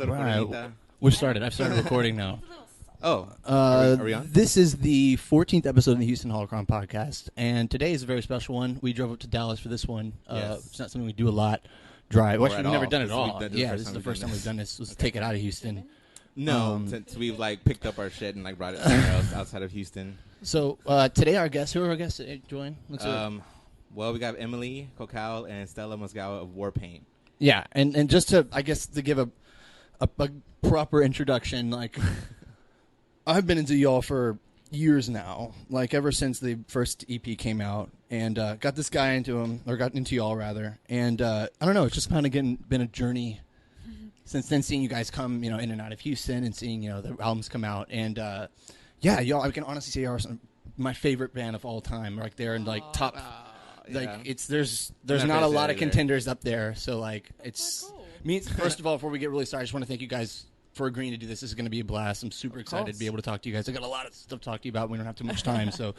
Right. We're started. I've started recording now. Oh, are we on? This is the 14th episode of the Houston Holocron podcast, and today is a very special one. We drove up to Dallas for this one. Yes. It's not something we do a lot. Drive. Well, Or we've at never all. done it This at all. is Yeah, this is the first time we've done this. Let's take it out of Houston. No, since we've picked up our shit and brought it somewhere else outside of Houston. So today our guests, who are our guests that join? Well, we got Emily, Kokal, and Stella Mozgawa of Warpaint. Yeah, and just to, I guess, to give a proper introduction, I've been into y'all for years now, ever since the first EP came out, and got this guy into him, or got into y'all rather, and I don't know, it's just kind of been a journey since then, seeing you guys come, in and out of Houston, and seeing, the albums come out, and yeah, y'all, I can honestly say y'all are my favorite band of all time, right there, and top. Yeah. There's not a lot of contenders up there, so it's cool. First of all, before we get really started, I just want to thank you guys for agreeing to do this. This is going to be a blast. I'm super excited to be able to talk to you guys. I got a lot of stuff to talk to you about. We don't have too much time, so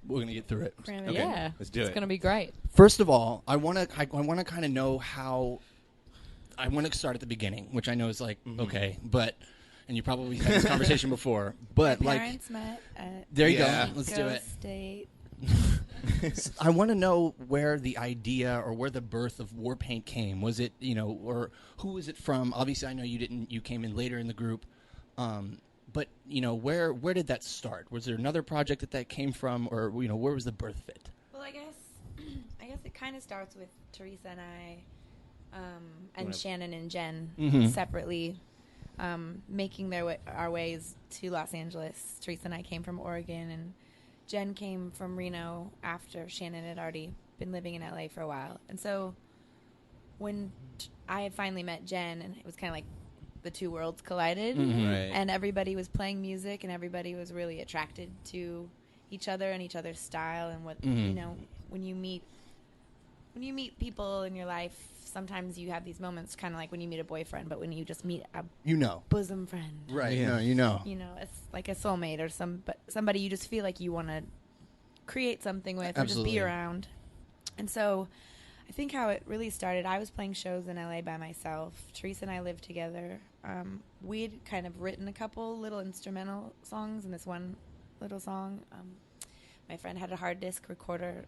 we're going to get through it. Okay, Yeah, let's do it. It's going to be great. First of all, I want to kind of know how. I want to start at the beginning, which I know is okay, but. And you probably had this conversation before, but My parents met at there you Yeah. go. Let's do it. State. I want to know where the idea or where the birth of Warpaint came. Was it, or who was it from? Obviously, I know you came in later in the group. But, where did that start? Was there another project that came from, or, where was the birth of it? Well, I guess it kind of starts with Teresa and I, and Shannon and Jen separately, making our ways to Los Angeles. Teresa and I came from Oregon, and Jen came from Reno after Shannon had already been living in LA for a while. And so when I had finally met Jen, and it was kind of like the two worlds collided, Right. and everybody was playing music, and everybody was really attracted to each other and each other's style, and what when you meet people in your life, sometimes you have these moments, kind of like when you meet a boyfriend, but when you just meet a bosom friend, Right. Yeah. it's like a soulmate or somebody you just feel like you want to create something with, Absolutely. or just be around. And so I think how it really started, I was playing shows in LA by myself. Teresa and I lived together. We'd kind of written a couple little instrumental songs, and this one little song, my friend had a hard disk recorder,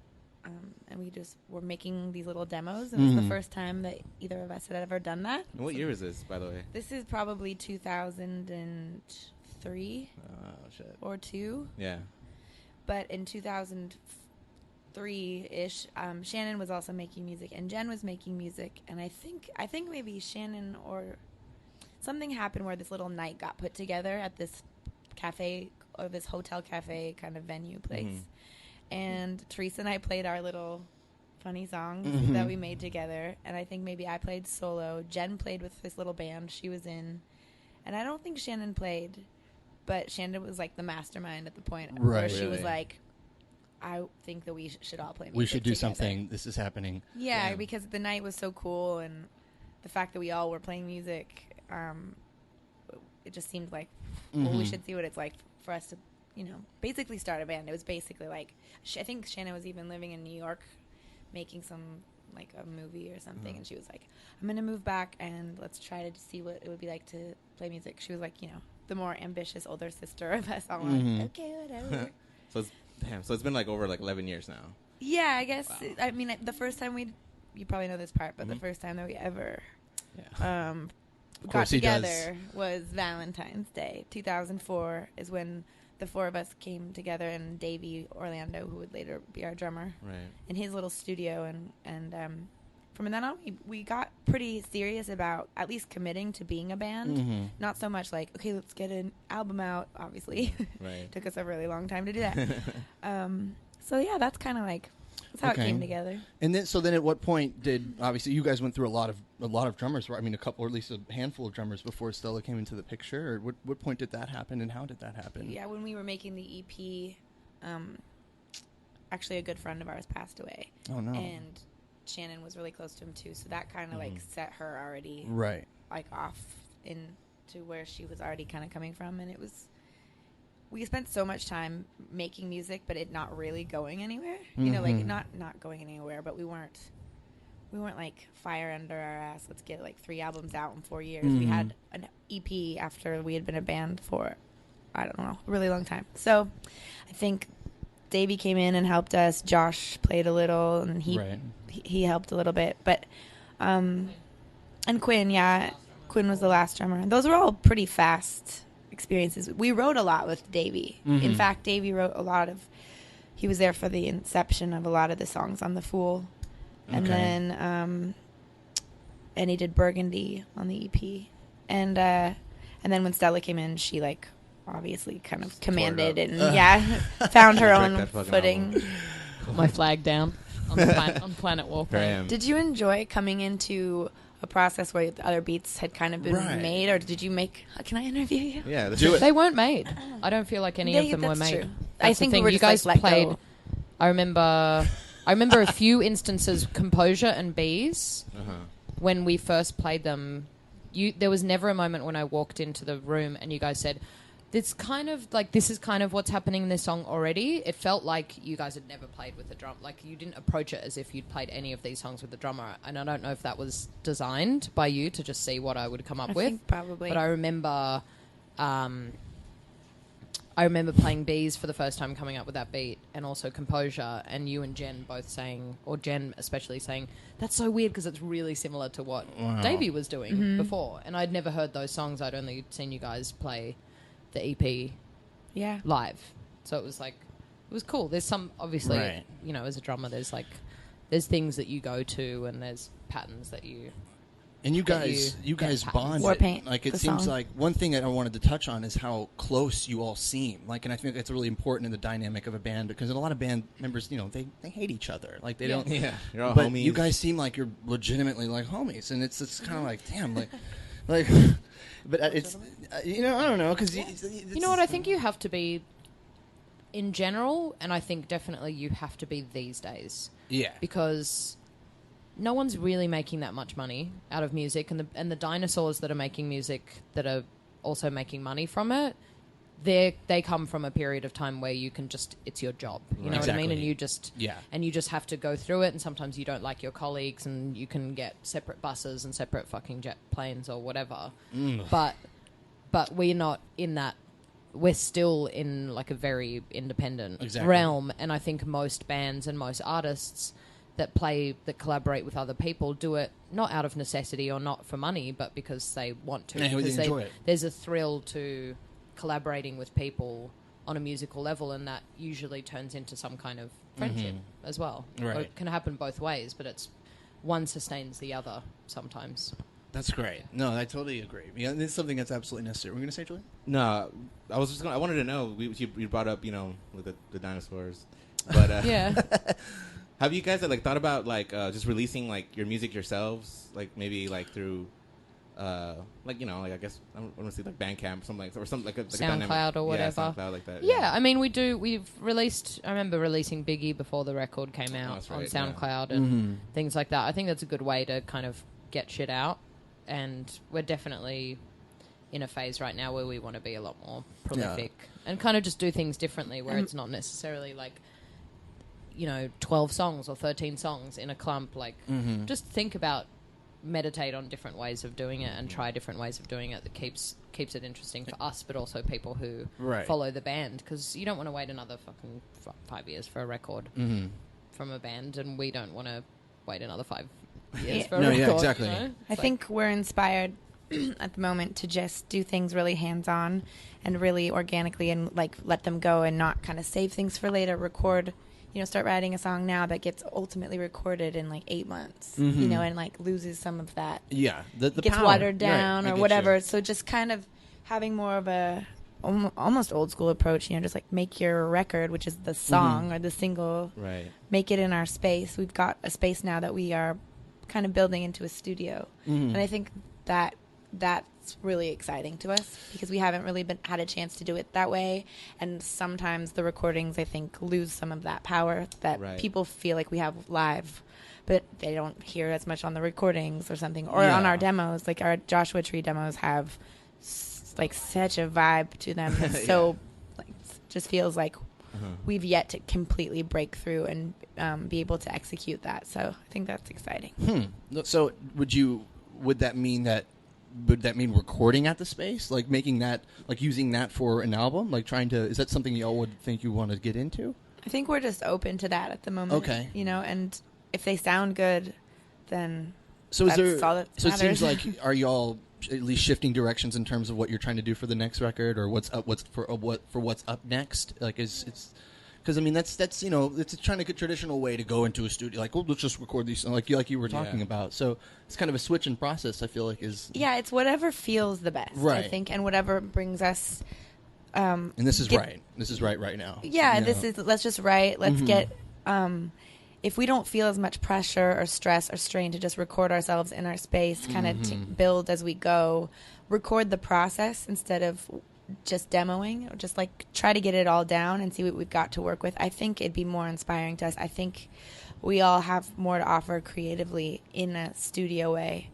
and we just were making these little demos. And it was the first time that either of us had ever done that. And what year is this, by the way? This is probably 2003 Oh, shit. or 2. Yeah. But in 2003-ish, Shannon was also making music, and Jen was making music. And I think maybe Shannon or something happened where this little night got put together at this cafe, or this hotel cafe kind of venue place. And Teresa and I played our little funny songs that we made together. And I think maybe I played solo. Jen played with this little band she was in. And I don't think Shannon played, but Shannon was the mastermind at the point where Right. she was Really? like, I think that we should all play music We should do together. something. This is happening. Yeah, Yeah. because the night was so cool, and the fact that we all were playing music, it just seemed like, well, we should see what it's like for us to, basically start a band. It was basically I think Shannon was even living in New York, making some, a movie or something, and she was like, I'm going to move back, and let's try to see what it would be like to play music. She was the more ambitious older sister of us all. Okay, whatever. So it's been over 11 years now. Yeah, I guess. Wow. I mean, the first time you probably know this part, but the first time that we ever got together was Valentine's Day. 2004 is when the four of us came together, and Davey Orlando, who would later be our drummer, Right. in his little studio. And from then on, we got pretty serious about at least committing to being a band. Not so much okay, let's get an album out, obviously. Right. Took us a really long time to do that. So yeah, that's kind of that's how it came together. And then at what point did, obviously you guys went through a lot of drummers, right? I mean, a couple, or at least a handful of drummers before Stella came into the picture. Or what point did that happen, and how did that happen? Yeah, when we were making the EP, actually a good friend of ours passed away. Oh no. And Shannon was really close to him too, so that kind of set her already Right. off into where she was already kind of coming from, and we spent so much time making music, but it not really going anywhere. Not going anywhere, but we weren't we weren't like fire under our ass. Let's get like 3 albums out in 4 years. We had an EP after we had been a band for, I don't know, a really long time. So I think Davey came in and helped us. Josh played a little, and he helped a little bit. But and Quinn, Quinn was the last drummer. Those were all pretty fast experiences. We wrote a lot with Davey. In fact, Davey wrote a lot of. He was there for the inception of a lot of the songs on The Fool, and then and he did Burgundy on the EP, and then when Stella came in, she like obviously kind of commanded and found her own footing. Put my flag down on Planet Warpaint. Did you enjoy coming into a process where the other beats had kind of been made, or did you make? Can I interview you? Yeah, They weren't made. I don't feel like any of them were made. True. I think we were you just, guys like, played. go. I remember a few instances, Composure and Bees, when we first played them. There was never a moment when I walked into the room and you guys said, this is kind of what's happening in this song already. It felt like you guys had never played with a drum. Like, you didn't approach it as if you'd played any of these songs with a drummer. And I don't know if that was designed by you to just see what I would come up with. Think probably. But I remember playing Bees for the first time, coming up with that beat, and also Composure, and you and Jen both saying, or Jen especially saying, that's so weird because it's really similar to what Davey was doing before. And I'd never heard those songs. I'd only seen you guys play the EP live. So it was like, it was cool. There's some, obviously, as a drummer, there's things that you go to, and there's patterns that you... And you guys bonded. Warpaint, like, it seems song. like one thing that I wanted to touch on is how close you all seem. Like, and I think that's really important in the dynamic of a band, because a lot of band members, they hate each other. Like, they don't. Yeah, you're all but homies. you guys seem like you're legitimately like homies, and it's kind of like, damn, like. But it's I don't know, because you know what, I think you have to be in general, and I think definitely you have to be these days. Yeah, because no one's really making that much money out of music, and the dinosaurs that are making music that are also making money from it, they come from a period of time where you can just, it's your job, you know what I mean, and you just have to go through it, and sometimes you don't like your colleagues, and you can get separate buses and separate fucking jet planes or whatever, but we're not in that. We're still in like a very independent realm, and I think most bands and most artists that collaborate with other people do it not out of necessity or not for money, but because they want to. Because they enjoy it. There's a thrill to collaborating with people on a musical level, and that usually turns into some kind of friendship as well. Right. Or it can happen both ways, but it's one sustains the other sometimes. That's great. No, I totally agree. Yeah, this is something that's absolutely necessary. Were you going to say, Julie? No, I wanted to know. You brought up, with the dinosaurs, but yeah. Have you guys thought about just releasing your music yourselves, maybe through I guess I want to see Bandcamp, something or something like a SoundCloud or whatever. Yeah, SoundCloud like that. Yeah, I mean we've released. I remember releasing Biggie before the record came out on SoundCloud and things like that. I think that's a good way to kind of get shit out, and we're definitely in a phase right now where we want to be a lot more prolific and kind of just do things differently, where it's not necessarily 12 songs or 13 songs in a clump. Just think about, meditate on different ways of doing it and try different ways of doing it that keeps it interesting for us, but also people who follow the band, because you don't want to wait another fucking 5 years for a record from a band, and we don't want to wait another 5 years for a record. Yeah, exactly. I think we're inspired at the moment to just do things really hands-on and really organically, and let them go and not kind of save things for later, record, start writing a song now that gets ultimately recorded in 8 months, and loses some of that. Yeah. The gets power. watered down or whatever. You. So just kind of having more of a almost old school approach, just make your record, which is the song or the single, make it in our space. We've got a space now that we are kind of building into a studio. And I think that's really exciting to us, because we haven't really had a chance to do it that way, and sometimes the recordings, I think, lose some of that power that people feel like we have live, but they don't hear as much on the recordings or something, or on our demos. Our Joshua Tree demos have such a vibe to them, and so just feels like we've yet to completely break through and be able to execute that. So I think that's exciting. So would that mean recording at the space, like making that, like using that for an album, like is that something y'all would think you want to get into? I think we're just open to that at the moment. Okay. And if they sound good, then so that's is there, all that so matters. it seems like, are y'all at least shifting directions in terms of what you're trying to do for the next record, or what's up next? Like, it's because I mean that's it's trying to get a traditional way to go into a studio, like, well, let's just record these, like you were talking about. So it's kind of a switch in process. I feel like it's whatever feels the best, right. I think, and whatever brings us. And this is right. This is right now. Yeah, let's just write. Let's get. If we don't feel as much pressure or stress or strain to just record ourselves in our space, kind of build as we go, record the process instead of just demoing, or just like try to get it all down and see what we've got to work with. I think it'd be more inspiring to us. I think we all have more to offer creatively in a studio way,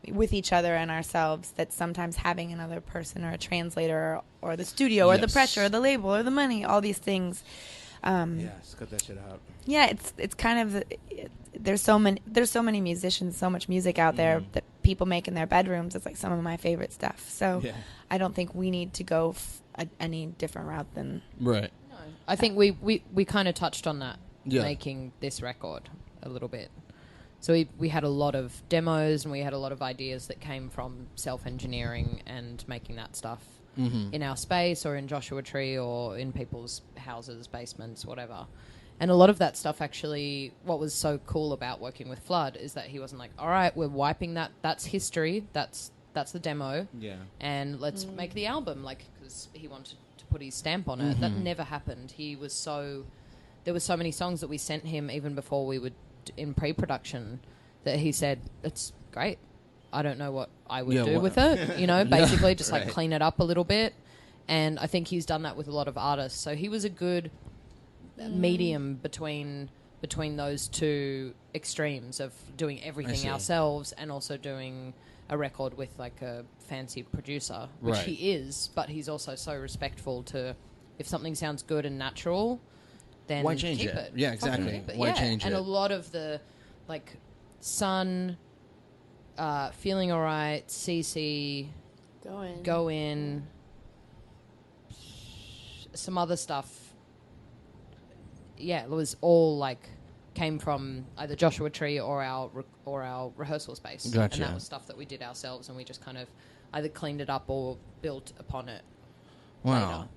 with each other and ourselves, that sometimes having another person or a translator or the studio or the pressure or the label or the money, all these things. Just cut that shit out. Yeah, it's kind of there's so many musicians, so much music out there that people make in their bedrooms. It's like some of my favorite stuff. So I don't think we need to go any different route than right. No, I think we kind of touched on that making this record a little bit. So we had a lot of demos and we had a lot of ideas that came from self-engineering and making that stuff in our space or in Joshua Tree or in people's houses, basements, whatever. And a lot of that stuff actually, what was so cool about working with Flood is that he wasn't like, all right, we're wiping that. That's history. That's the demo. Yeah. And let's make the album, like, because he wanted to put his stamp on it. That never happened. There was so many songs that we sent him even before we would in pre-production that he said, it's great. I don't know what I would do with it, basically just like clean it up a little bit. And I think he's done that with a lot of artists. So he was a good medium between those two extremes of doing everything ourselves and also doing a record with like a fancy producer, which he is, but he's also so respectful to, if something sounds good and natural, then why change keep it? Yeah, exactly. Why change it? And a lot of the like Sun, Feeling Alright, CC, Go In, some other stuff. Yeah, it was all like came from either Joshua Tree or our rehearsal space. Gotcha. And that was stuff that we did ourselves, and we just kind of either cleaned it up or built upon it. Wow. Later.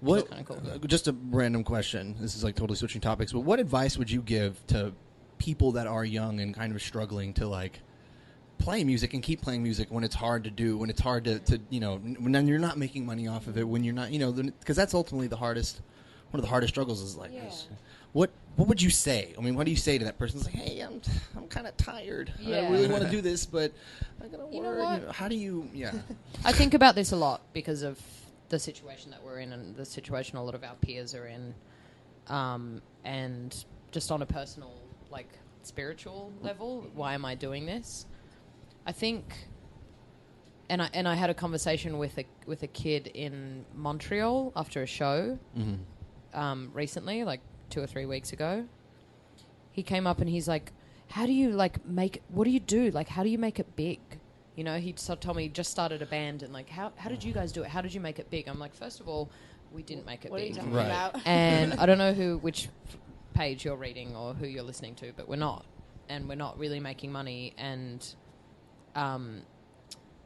What? Kind of cool. Just a random question. This is like totally switching topics, but what advice would you give to people that are young and kind of struggling to like play music and keep playing music when it's hard to do, when it's hard to when you're not making money off of it, when you're not, because that's ultimately one of the hardest struggles is like this. What would you say? I mean, what do you say to that person? It's like, hey, I'm kind of tired. Yeah. I really want to do this, but I gotta work. You know what? How do you? Yeah. I think about this a lot because of the situation that we're in and the situation a lot of our peers are in, and just on a personal, like, spiritual level, why am I doing this? I think, and I had a conversation with a kid in Montreal after a show recently, like 2 or 3 weeks ago. He came up and he's like, how do you like what do you do? Like, how do you make it big? He sort of told me he just started a band and like, how did you guys do it? How did you make it big? I'm like, first of all, we didn't make it what big. What are you talking about? And I don't know which page you're reading or who you're listening to, but we're not. And we're not really making money. And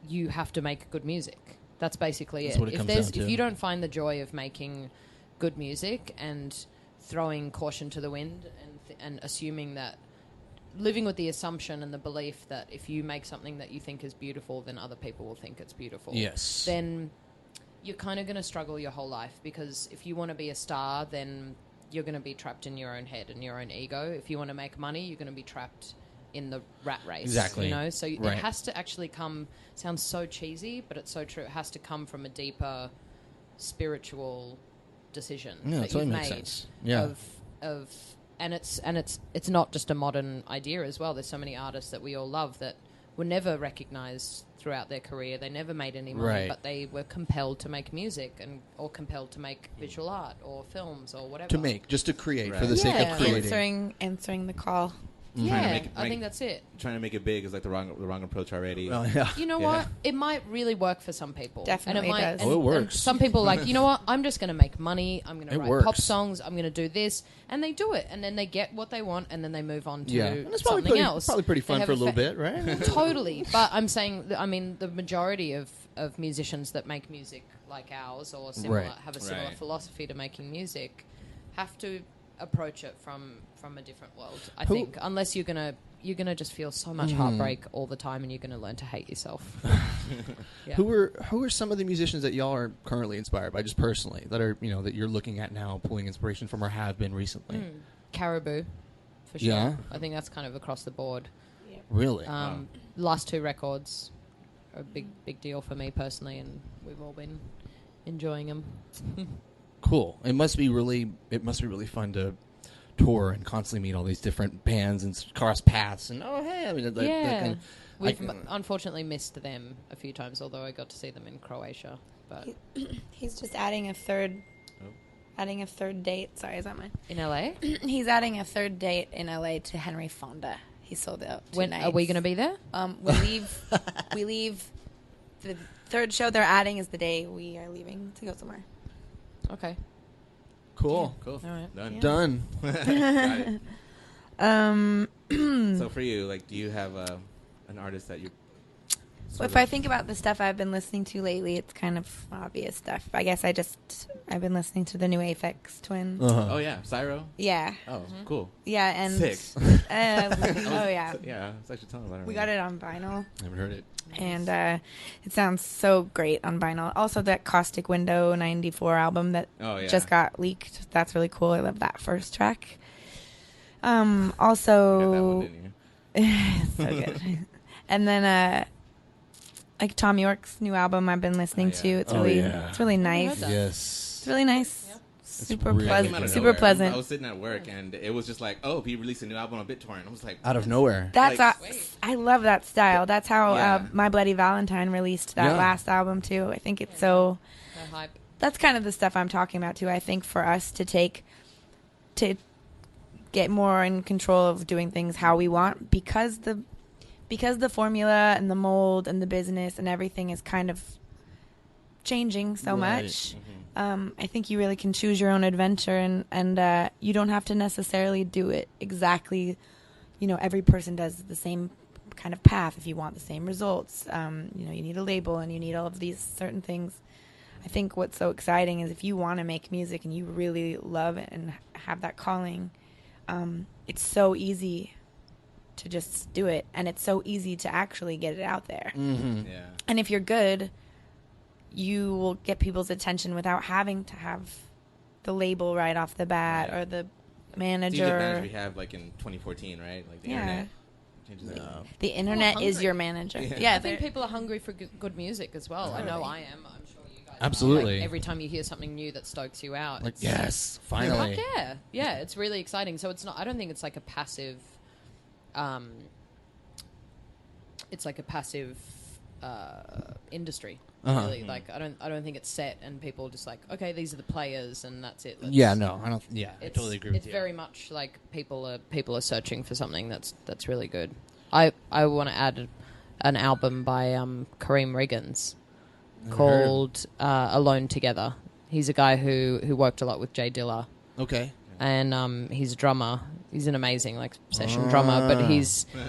you have to make good music. That's basically That's what it comes down to. If you don't find the joy of making good music and throwing caution to the wind and assuming that, living with the assumption and the belief that if you make something that you think is beautiful, then other people will think it's beautiful. Yes. Then you're kind of going to struggle your whole life, because if you want to be a star, then you're going to be trapped in your own head and your own ego. If you want to make money, you're going to be trapped in the rat race. Exactly. So it has to actually come, sounds so cheesy, but it's so true. It has to come from a deeper spiritual decision that you've made. Sense. Yeah. And it's not just a modern idea as well. There's so many artists that we all love that were never recognized throughout their career. They never made any money, Right. but they were compelled to make music or compelled to make visual art or films or whatever. Just to create for Right. the sake Yeah. of creating. Answering the call. Yeah, Make- I think that's it. Trying to make it big is like the wrong approach already. Well, yeah. You know Yeah. what? It might really work for some people. Definitely and it might, does. And, Oh, it and works. some people are like, you know what? I'm just going to make money. I'm going to It write pop works. songs. I'm going to do this. And they do it. And then they get what they want. And then they move on to Yeah. And it's probably something else. probably pretty They fun have for a little fa- bit, right? Totally. But I'm saying, the majority of musicians that make music like ours or similar, Right. have a similar Right. philosophy to making music have to approach it from a different world, I Who- think. Unless you're gonna just feel so much heartbreak all the time, and you're gonna learn to hate yourself. Yeah. Who are some of the musicians that y'all are currently inspired by, just personally, that are that you're looking at now, pulling inspiration from, or have been recently? Caribou, for sure. Yeah? I think that's kind of across the board. Really? Last 2 records are a big deal for me personally, and we've all been enjoying them. Cool. It must be really fun to tour and constantly meet all these different bands and cross paths and I mean Yeah. We've can- unfortunately missed them a few times, although I got to see them in Croatia. But He's just adding a third date. Sorry, is that mine? in LA, He's adding a third date in LA to Henry Fonda. He sold out. when are we going to be there? We leave. The third show they're adding is the day we are leaving to go somewhere. Okay, cool. Cool. all right. Done. Yeah. Done. Got it. So for you, like, do you have an artist that you? Well, if I think about the stuff I've been listening to lately, it's kind of obvious stuff. I guess I've been listening to the new Aphex Twins. Uh-huh. Oh yeah, Cyro. Yeah, Oh, cool. yeah, and Sick. oh yeah, Yeah, I was actually telling about it. we got it on vinyl, Haven't heard it. and it sounds so great on vinyl. Also, that Caustic Window '94 album that Oh yeah. just got leaked. That's really cool. I love that first track. You got that one, Also, didn't you? so good. And then like Tom York's new album I've been listening Oh, to. yeah. It's Oh, really yeah. it's really Never heard nice. that. Yes. It's really nice. Yeah. Super really Came out pleasant. of Super nowhere. pleasant. I was sitting at work and it was just like, oh, he released a new album on BitTorrent. I was like, Out of nowhere. That's Like- I love that style. That's how Yeah. My Bloody Valentine released that Yeah. last album too. I think it's so. No hype. That's kind of the stuff I'm talking about too. I think for us to get more in control of doing things how we want, because the formula and the mold and the business and everything is kind of changing so Right. much. I think you really can choose your own adventure, and you don't have to necessarily do it exactly. Every person does the same kind of path if you want the same results. You need a label and you need all of these certain things. I think what's so exciting is if you want to make music and you really love it and have that calling, it's so easy to just do it, and it's so easy to actually get it out there. Mm-hmm. yeah. And if you're good, you will get people's attention without having to have the label right off the bat Right. or the It's the manager. advantage we have like in 2014, right? Like the Yeah. internet changes everything. The internet is hungry. your manager. Yeah. Yeah, I think they're- people are hungry for good music as well. I know I am. I'm sure you guys are. Absolutely. Like, every time you hear something new that stokes you out, Like, it's yes, Fuck finally. yeah, it's really exciting. So it's not. I don't think it's like a passive. It's like a passive industry. Uh-huh. Really, like I don't think it's set and people just like, okay, these are the players and that's it. Let's- Yeah, no, I don't. Yeah, I It's, totally agree with it's you. very much like people are searching for something that's really good. I want to add an album by Kareem Riggins called Alone Together. He's a guy who worked a lot with Jay Dilla, Okay. and he's a drummer. He's an amazing session drummer, but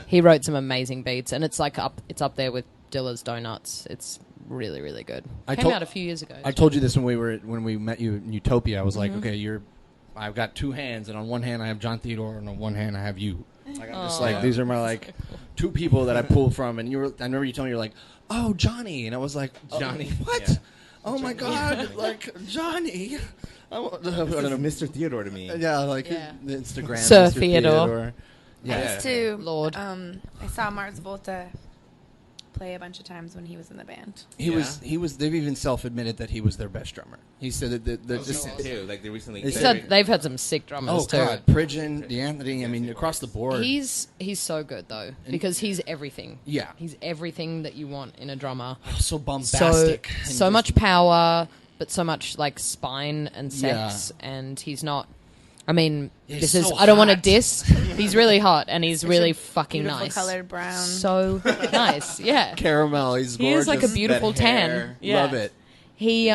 he wrote some amazing beats, and it's up there with Dilla's Donuts. It's really, really good. Came out a few years ago. I told you this when we met you in Utopia. I was like, Mm-hmm. okay, I've got two hands, and on one hand I have John Theodore, and on one hand I have you. Like, I'm just Aw. like, these are my two people that I pull from. And I remember you telling me, you're like, oh, Johnny, and I was like, Johnny. what? Yeah. Oh my God, like Johnny. I don't know. Mr. Theodore to me. Yeah, like Yeah. the Instagram. Sir Mr. Theodore. I Yeah. used to. Lord. I saw Mars Volta play a bunch of times when he was in the band. He was. They've even self-admitted that he was their best drummer. He said that too. Like they recently. He said they've had some sick drummers too. God, Pridgeon, DeAnthony. I mean, across the board. He's so good though because he's everything. Yeah, he's everything that you want in a drummer. So bombastic. So much power, but so much like spine and sex, and he's not. I mean, he's this so is. I don't want to hot. diss. He's really hot, and he's really fucking Beautiful nice. colored brown. So nice, yeah. Caramel. He's gorgeous. He is like a beautiful That tan. hair. Yeah. Love it. He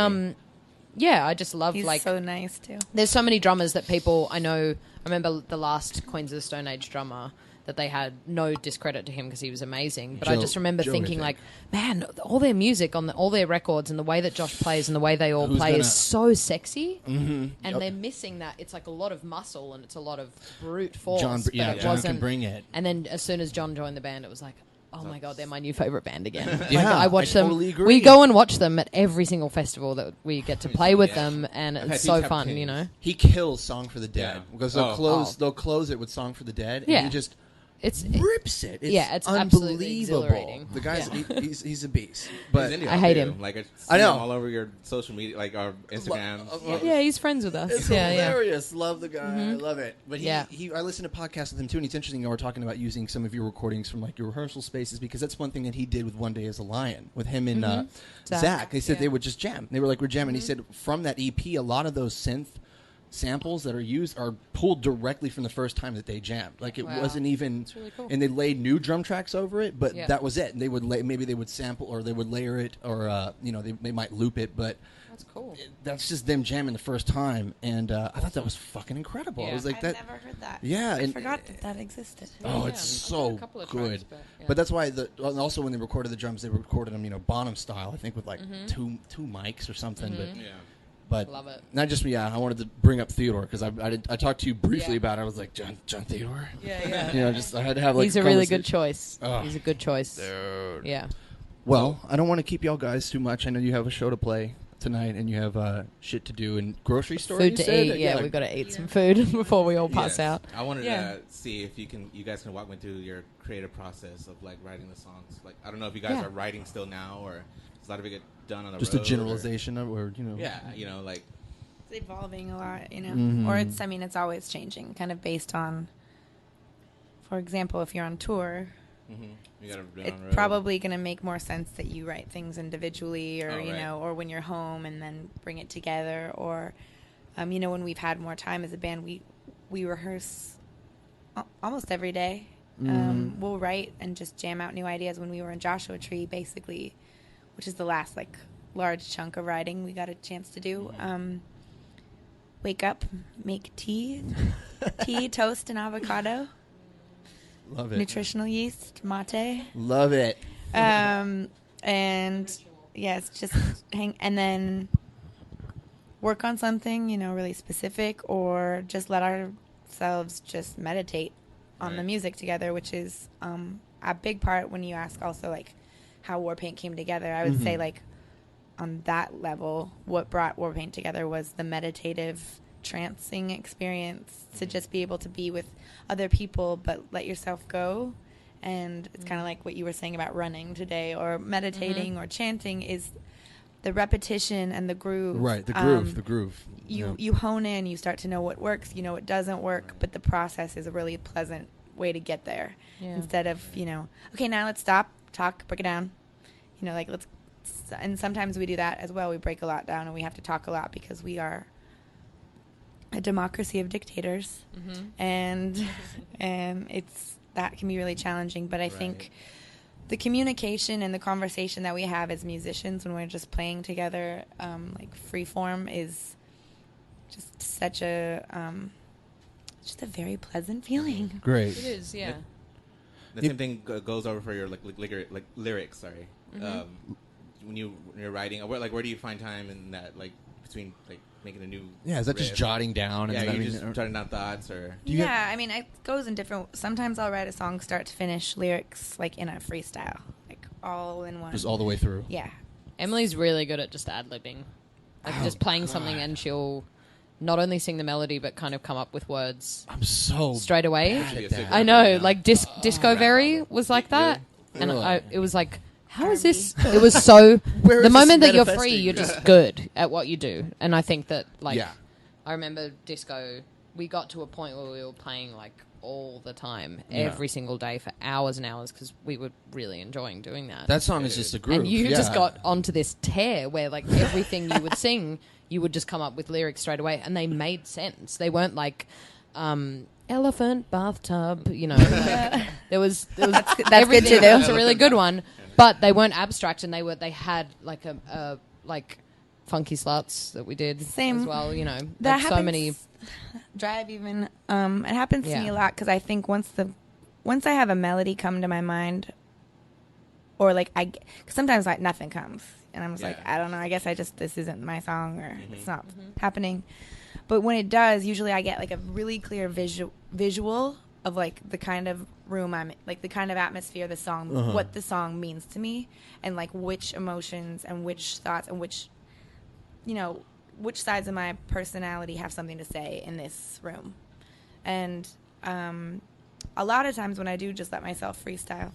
yeah, I just love He's like. so nice too. There's so many drummers that people I know. I remember the last Queens of the Stone Age drummer that they had no discredit to him because he was amazing. But I just remember thinking like, man, all their music on all their records and the way that Josh plays and the way they all play is so sexy. Mm-hmm. And they're missing that. It's like a lot of muscle and it's a lot of brute force. John can bring it. And then as soon as John joined the band, it was like, oh my God, they're my new favorite band again. Yeah, like, I watch them. totally agree. We go and watch them at every single festival that we get to play with them, and it's so fun, you know. He kills "Song for the Dead" because Oh. they'll close it with "Song for the Dead," and Yeah. he just It's rips it. It's it's absolutely unbelievable. exhilarating. The guy's Yeah. he's a beast. But He's indie I hate too. him. Like I know. him all over your social media, like our Instagram. Yeah, he's friends with us. it's yeah, hilarious. Love the guy. I love it. But Yeah. I listen to podcasts with him too, and it's interesting. We're talking about using some of your recordings from like your rehearsal spaces because that's one thing that he did with One Day as a Lion with him and Zach. They said they would just jam. They were like, we're jamming. He said from that EP, a lot of those synth samples that are used are pulled directly from the first time that they jammed. Like it wasn't even, really cool. and they laid new drum tracks over it, but Yeah. that was it. And they would maybe they would sample or they would layer it or they might loop it, but That's cool. that's just them jamming the first time. And I thought that was fucking incredible. Yeah. I was like I've that. never heard that. Yeah, I and forgot that existed. Oh, Yeah, it's I've so heard a couple of good. tracks, but that's why and also when they recorded the drums, they recorded them, Bonham style. I think with like two mics or something. But Love it. not just me. I wanted to bring up Theodore because I talked to you briefly about it. I was like John Theodore. Yeah. I had to have like. He's a really good conversation. choice. Oh. He's a good choice. Dude. Yeah. Well, I don't want to keep y'all guys too much. I know you have a show to play tonight and you have shit to do in grocery store. Food you to said? eat. Yeah, we've got to eat some food before we all pass Yes. out. I wanted Yeah. to see if you guys can walk me through your creative process of like writing the songs. Like I don't know if you guys are writing still now or does a lot of it get done on the Just road a generalization of, or Yeah, like It's evolving a lot, Mhm. or it's always changing, kind of based on, for example, if you're on tour, you gotta do it it's on the road. probably going to make more sense that you write things individually or, right. or when you're home and then bring it together. Or, when we've had more time as a band, we rehearse almost every day. We'll write and just jam out new ideas. When we were in Joshua Tree, basically, which is the last, like, large chunk of writing we got a chance to do, wake up, make tea, toast, and avocado. Love it. Nutritional yeast, mate. Love it. And yes, just hang and then work on something, really specific, or just let ourselves just meditate on the music together, which is a big part when you ask also like how Warpaint came together. I would say like on that level, what brought Warpaint together was the meditative trancing experience to just be able to be with other people but let yourself go. And it's kind of like what you were saying about running today or meditating or chanting is the repetition and the groove. Right, the groove. You hone in, you start to know what works, what doesn't work, but the process is a really pleasant way to get there. Instead of, okay, now let's stop, talk, break it down. And sometimes we do that as well. We break a lot down and we have to talk a lot because we are a democracy of dictators. And that can be really challenging. But I think the communication and the conversation that we have as musicians when we're just playing together, like free form, is just such a very pleasant feeling. Great. It is, yeah. The same thing goes over for your lyrics. Sorry, when you're writing, where do you find time in that, like between like making a new? Yeah, is that riff? just jotting down? Yeah, and you just jotting down thoughts, or It goes in different. Sometimes I'll write a song start to finish, lyrics like in a freestyle, like all in one. just all the way through. Yeah. Emily's really good at just ad-libbing. Like just playing something and she'll not only sing the melody but kind of come up with words I'm so straight away. bad at that. I know, like Disco Very was like that. And Ugh. it was like, how is R&B. this? It was so. Where The is moment this that you're free, manifesting? you're just good at what you do, and I think that like Yeah. I remember disco. We got to a point where we were playing like all the time, Yeah. every single day for hours and hours because we were really enjoying doing that. That song is just a groove. and you yeah. just got onto this tear where like everything you would sing, you would just come up with lyrics straight away, and they made sense. They weren't like elephant bathtub, you know. Like, there was That's good everything. to do. It was a really good one, but they weren't abstract, and they had like a like funky sluts that we did Same. as well. You know, That like happens. so many. Drive even. It happens to me Yeah. a lot because I think once I have a melody come to my mind, or like cause sometimes like nothing comes, and I'm just like, Yeah. I don't know. I guess this isn't my song, or it's not happening. But when it does, usually I get like a really clear visual of like the kind of room I'm in, like the kind of atmosphere the song, what the song means to me, and like which emotions and which thoughts and which, you know, which sides of my personality have something to say in this room. And a lot of times when I do just let myself freestyle,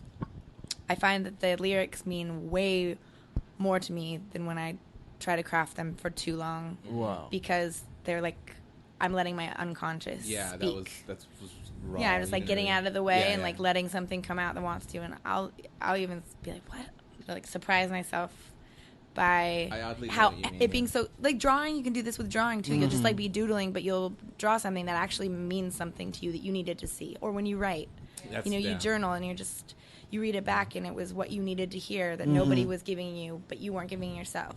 I find that the lyrics mean way more to me than when I try to craft them for too long. Wow. Because they're like, I'm letting my unconscious Yeah, speak. that was raw. Yeah, I'm just You like didn't getting really- out of the way Yeah, and yeah. like letting something come out that wants to, and I'll even be like, what? Like surprise myself by I oddly know how what you mean, it being yeah. so like drawing. You can do this with drawing too. You'll just like be doodling, but you'll draw something that actually means something to you that you needed to see. Or when you write, That's- you know, you yeah. journal and you read it back, and it was what you needed to hear that nobody was giving you, but you weren't giving yourself.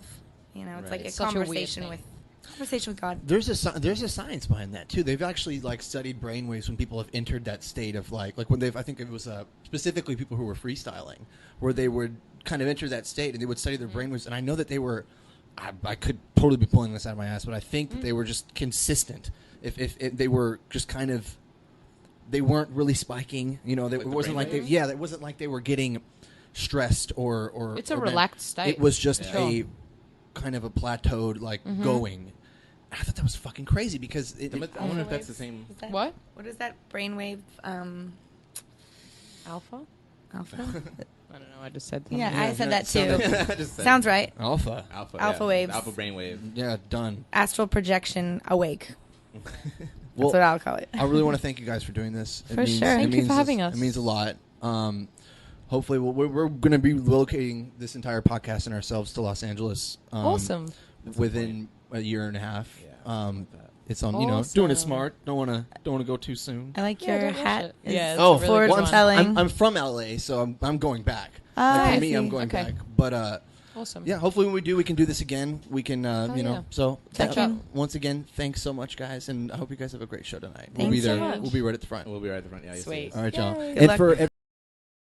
You know, it's Right. like It's a such a weird conversation thing. with God. There's a science behind that too. They've actually like studied brainwaves when people have entered that state of like when they've, I think it was specifically people who were freestyling, where they would kind of enter that state and they would study their brainwaves. And I know that they were, I could totally be pulling this out of my ass, but I think that they were just consistent. If they were just kind of, they weren't really spiking. You know, Like it the wasn't like brainwaves? it wasn't like they were getting stressed or It's a or relaxed state. It was just Sure. a kind of a plateaued like going. I thought that was fucking crazy because I wonder if that's the same. Is that- What? What is that brainwave? Alpha? Alpha. I don't know. I just said something. Yeah, I said that too. I just said Sounds right. alpha. Alpha. Alpha yeah. waves. Alpha brainwave. Yeah, done. Astral projection awake. Well, That's what I'll call it. I really want to thank you guys for doing this. For sure. Thank you for having us. It means a lot. Hopefully, we're going to be locating this entire podcast and ourselves to Los Angeles. Awesome. Within a year and a half. Yeah, something like that. It's on, doing it Awesome. smart. Don't want to go too soon. I like Yeah, your don't rush hat. it. Is Yeah, it's Oh, a really forward good well, one. telling. I'm from LA, so I'm going back. Ah, Like, I for me, see. I'm going Okay. back. But Awesome. yeah, hopefully when we do, we can do this again. We can, yeah. So Check in. once again, thanks so much, guys, and I hope you guys have a great show tonight. We'll Thanks be so there. much. We'll be right at the front. We'll be right at the front. Yeah, you'll see Sweet. us. All right, y'all. Yay. Good And luck. for